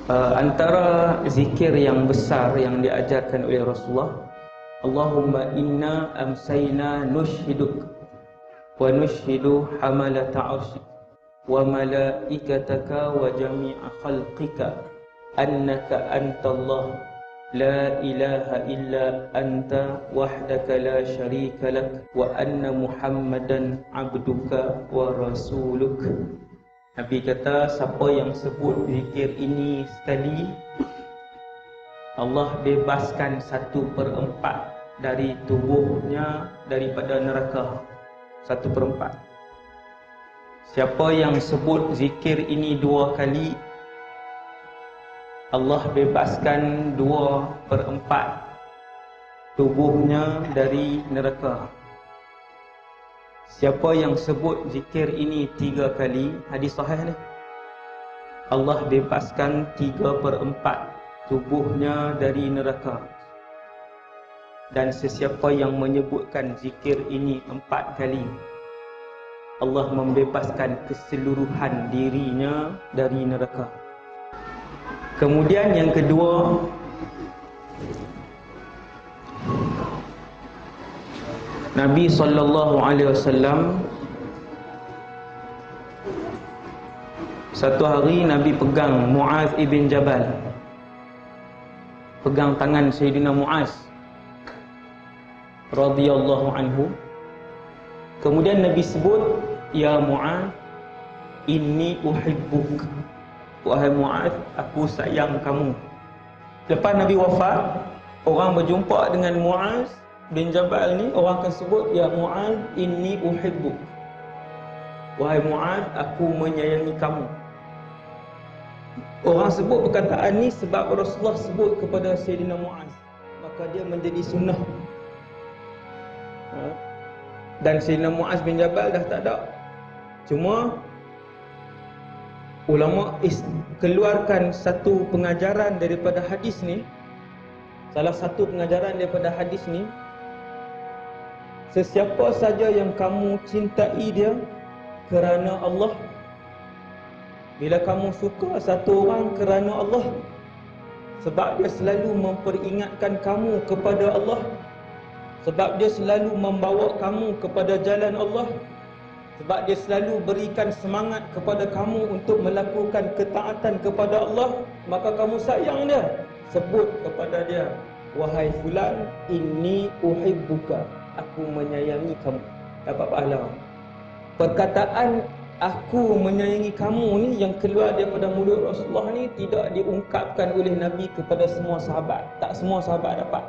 Antara zikir yang besar yang diajarkan oleh Rasulullah, Allahumma inna amsayna nushhiduk wa nushhidu hamalata arsyik wa malaikataka wa jami'a khalqika annaka antallah la ilaha illa anta wahdaka la syarika lak wa anna muhammadan abduka wa rasuluk. Nabi kata, siapa yang sebut zikir ini sekali, Allah bebaskan 1/4 dari tubuhnya daripada neraka. 1/4. Siapa yang sebut zikir ini 2 kali, Allah bebaskan 2/4 tubuhnya dari neraka. Siapa yang sebut zikir ini 3 kali, hadis sahih ni, Allah bebaskan 3/4 tubuhnya dari neraka. Dan sesiapa yang menyebutkan zikir ini 4 kali, Allah membebaskan keseluruhan dirinya dari neraka. Kemudian yang kedua, Nabi SAW satu hari Nabi pegang Muaz ibn Jabal, pegang tangan Sayyidina Muaz radhiyallahu anhu. Kemudian Nabi sebut, ya Muaz, inni uhibbuk. Wahai Muaz, aku sayang kamu. Lepas Nabi wafat, orang berjumpa dengan Muaz bin Jabal ni, orang akan sebut, ya Muaz, inni uhibbuk. Wahai Muaz, aku menyayangi kamu. Orang sebut perkataan ni sebab Rasulullah sebut kepada Sayyidina Muaz, maka dia menjadi sunnah. Dan Sayyidina Muaz bin Jabal dah tak ada. Cuma ulama keluarkan satu pengajaran daripada hadis ni. Salah satu pengajaran daripada hadis ni, sesiapa saja yang kamu cintai dia kerana Allah, bila kamu suka satu orang kerana Allah, sebab dia selalu memperingatkan kamu kepada Allah, sebab dia selalu membawa kamu kepada jalan Allah, sebab dia selalu berikan semangat kepada kamu untuk melakukan ketaatan kepada Allah, maka kamu sayang dia. Sebut kepada dia, wahai fulan, inni uhibbuka, aku menyayangi kamu. Dapat pahala. Perkataan aku menyayangi kamu ni yang keluar daripada mulut Rasulullah ni tidak diungkapkan oleh Nabi kepada semua sahabat. Tak semua sahabat dapat.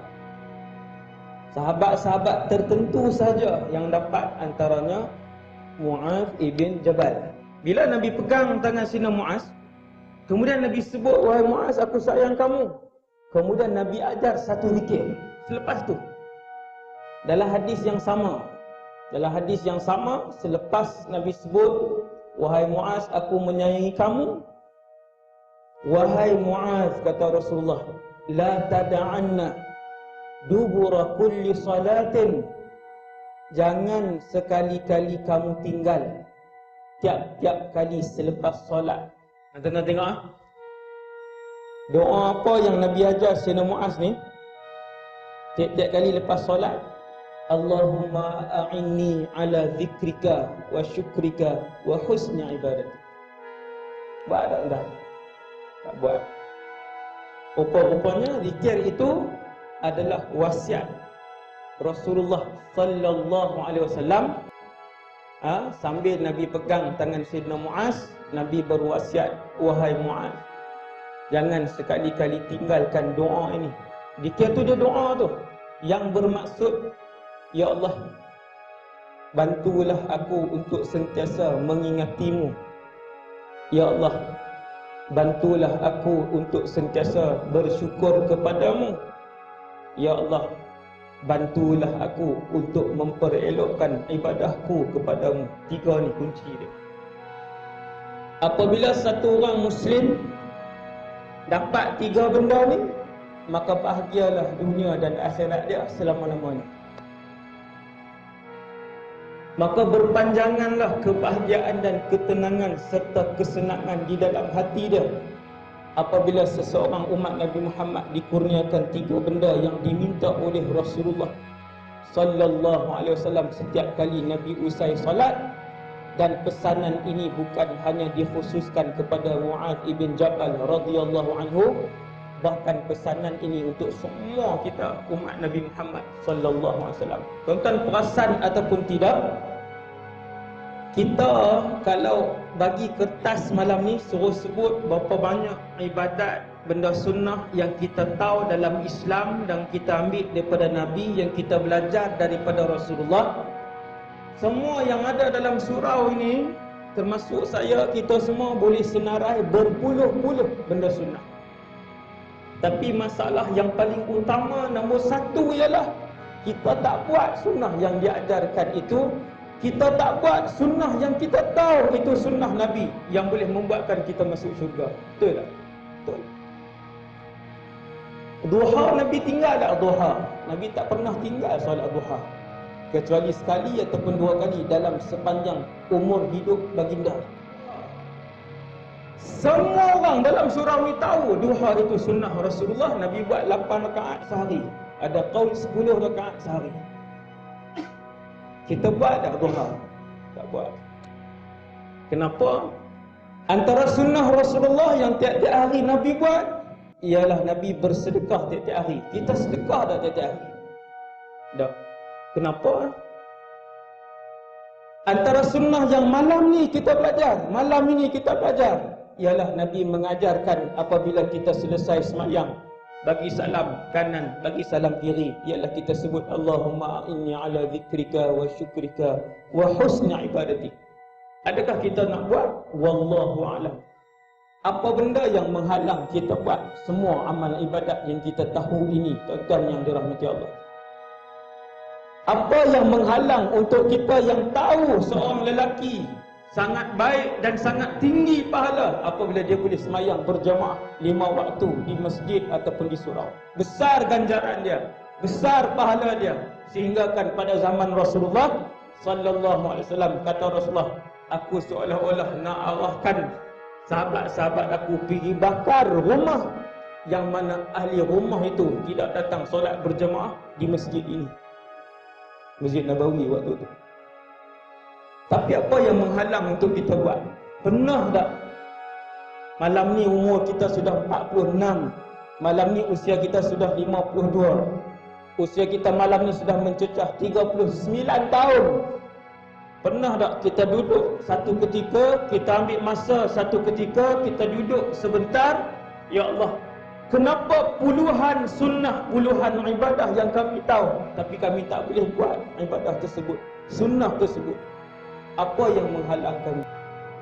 Sahabat-sahabat tertentu saja yang dapat, antaranya Muaz ibn Jabal. Bila Nabi pegang tangan Sayyidina Muaz, kemudian Nabi sebut, wahai Muaz, aku sayang kamu. Kemudian Nabi ajar satu zikir selepas tu. Dalam hadis yang sama, selepas Nabi sebut, wahai Muaz, aku menyayangi kamu. Wahai Muaz, kata Rasulullah, la tada'anna dubura kulli salatin, jangan sekali-kali kamu tinggal tiap-tiap kali selepas solat. Tuan-tuan tengok doa apa yang Nabi ajar Sayyidina Muaz ni tiap-tiap kali lepas solat. Allahumma a'inni ala zikrika wa syukrika wa husni ibadatik. Buat tak dah? Tak buat. Rupa-rupanya zikir itu adalah wasiat Rasulullah sallallahu alaihi wasallam. Sambil Nabi pegang tangan Sayyidina Muaz, Nabi berwasiat, wahai Muaz, jangan sekali-kali tinggalkan doa ini. Zikir tu dia doa tu yang bermaksud, ya Allah, bantulah aku untuk sentiasa mengingatimu. Ya Allah, bantulah aku untuk sentiasa bersyukur kepadamu. Ya Allah, bantulah aku untuk memperelokkan ibadahku kepadamu. 3 ni kunci dia. Apabila satu orang Muslim dapat 3 benda ni, maka bahagialah dunia dan akhirat dia selama-lamanya. Maka berpanjanganlah kebahagiaan dan ketenangan serta kesenangan di dalam hati dia. apabila seseorang umat Nabi Muhammad dikurniakan 3 benda yang diminta oleh Rasulullah sallallahu alaihi wasallam setiap kali Nabi usai salat, dan pesanan ini bukan hanya dikhususkan kepada Mu'adz ibn Jabal radhiyallahu anhu, bahkan pesanan ini untuk semua kita umat Nabi Muhammad sallallahu alaihi wasallam. Tuan-tuan perasan ataupun tidak, kita kalau bagi kertas malam ni suruh sebut berapa banyak ibadat benda sunnah yang kita tahu dalam Islam dan kita ambil daripada Nabi, yang kita belajar daripada Rasulullah, semua yang ada dalam surau ini, termasuk saya, kita semua boleh senarai berpuluh-puluh benda sunnah. Tapi masalah yang paling utama nombor 1 ialah kita tak buat sunnah yang diajarkan itu. Kita tak buat sunnah yang kita tahu itu sunnah Nabi yang boleh membuatkan kita masuk syurga. Betul tak? Betul. Duha Nabi tinggal tak duha? Nabi tak pernah tinggal solat duha, kecuali sekali ataupun 2 kali dalam sepanjang umur hidup baginda. Semua orang dalam surau ni tahu duha itu sunnah Rasulullah. Nabi buat 8 rakaat sehari. Ada qaul 10 rakaat sehari. Kita buat tak duha? Tak buat. Kenapa? Antara sunnah Rasulullah yang tiap-tiap hari Nabi buat ialah Nabi bersedekah tiap-tiap hari. Kita sedekah tak tiap-tiap hari? Tak. Kenapa? Antara sunnah yang malam ni kita belajar, malam ini kita belajar, ialah Nabi mengajarkan apabila kita selesai semayang, bagi salam kanan, bagi salam kiri, ialah kita sebut Allahumma inni ala zikrika wa syukrika wa husni ibadatik. Adakah kita nak buat? Wallahu a'lam. Apa benda yang menghalang kita buat semua amal ibadat yang kita tahu ini, tuan-tuan yang dirahmati Allah? Apa yang menghalang untuk kita yang tahu seorang lelaki sangat baik dan sangat tinggi pahala apabila dia boleh semayang berjamaah 5 waktu di masjid ataupun di surau? Besar ganjaran dia, besar pahala dia, sehingga kan pada zaman Rasulullah sallallahu alaihi wasallam, kata Rasulullah, aku seolah-olah nak arahkan sahabat-sahabat aku pergi bakar rumah yang mana ahli rumah itu tidak datang solat berjamaah di masjid ini, Masjid Nabawi waktu itu. Tapi apa yang menghalang untuk kita buat? Pernah tak malam ni umur kita sudah 46, malam ni usia kita sudah 52, usia kita malam ni sudah mencecah 39 tahun. Pernah tak kita duduk satu ketika, kita ambil masa satu ketika, kita duduk sebentar, ya Allah, kenapa puluhan sunnah, puluhan ibadah yang kami tahu, tapi kami tak boleh buat ibadah tersebut, sunnah tersebut? Apa yang menghalang kami?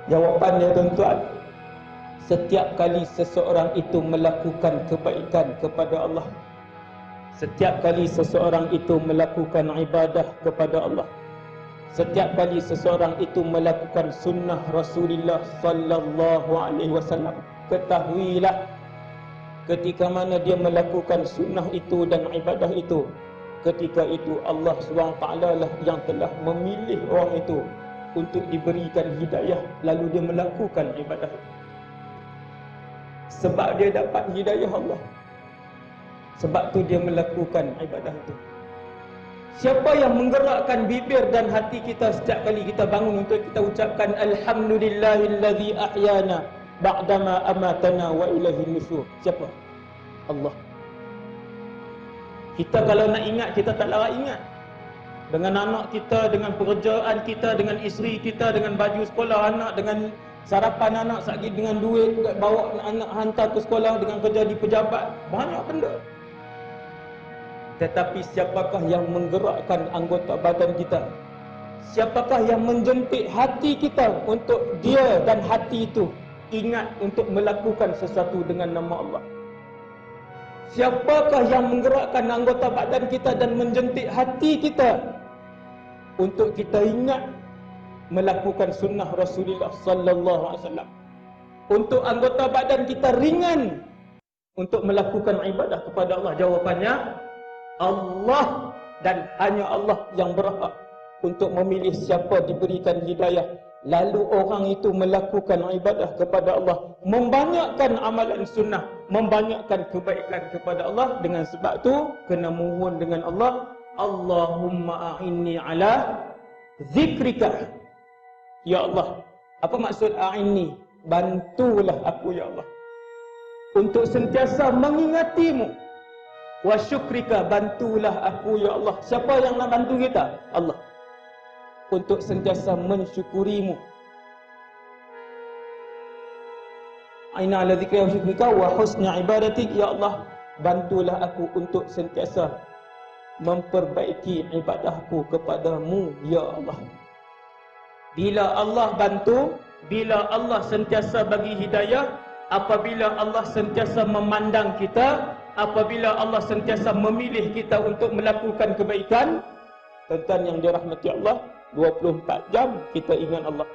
Jawapannya tuan-tuan, setiap kali seseorang itu melakukan kebaikan kepada Allah, setiap kali seseorang itu melakukan ibadah kepada Allah, setiap kali seseorang itu melakukan sunnah Rasulullah sallallahu alaihi wasallam, ketahuilah ketika mana dia melakukan sunnah itu dan ibadah itu, ketika itu Allah SWT lah yang telah memilih orang itu untuk diberikan hidayah, lalu dia melakukan ibadah itu. Sebab dia dapat hidayah Allah, sebab tu dia melakukan ibadah itu. Siapa yang menggerakkan bibir dan hati kita setiap kali kita bangun untuk kita ucapkan alhamdulillahillazi ahyana ba'dama amatana wa ilaihin nusyur? Siapa? Allah. Kita kalau nak ingat, kita tak larat ingat. Dengan anak kita, dengan pekerjaan kita, dengan isteri kita, dengan baju sekolah anak, dengan sarapan anak, sakit, dengan duit, bawa anak hantar ke sekolah, dengan kerja di pejabat, banyak benda. Tetapi siapakah yang menggerakkan anggota badan kita? Siapakah yang menjentik hati kita untuk dia dan hati itu ingat untuk melakukan sesuatu dengan nama Allah? Siapakah yang menggerakkan anggota badan kita dan menjentik hati kita untuk kita ingat melakukan sunnah Rasulullah sallallahu alaihi wasallam? Untuk anggota badan kita ringan untuk melakukan ibadah kepada Allah? Jawapannya Allah, dan hanya Allah yang berhak untuk memilih siapa diberikan hidayah, lalu orang itu melakukan ibadah kepada Allah, membanyakkan amalan sunnah, membanyakkan kebaikan kepada Allah, dengan sebab tu kena mohon dengan Allah, Allahumma a'inni ala zikrika. Ya Allah, apa maksud a'inni? Bantulah aku ya Allah untuk sentiasa mengingatimu. Wa syukrika, bantulah aku ya Allah. Siapa yang nak bantu kita? Allah. Untuk sentiasa mensyukurimu. Aina ala dzikrika wa syukrika wa husni ibadatik. Ya Allah, bantulah aku untuk sentiasa memperbaiki ibadahku kepadamu ya Allah. Bila Allah bantu, bila Allah sentiasa bagi hidayah, apabila Allah sentiasa memandang kita, apabila Allah sentiasa memilih kita untuk melakukan kebaikan, tuan yang dirahmati Allah, 24 jam kita ingat Allah.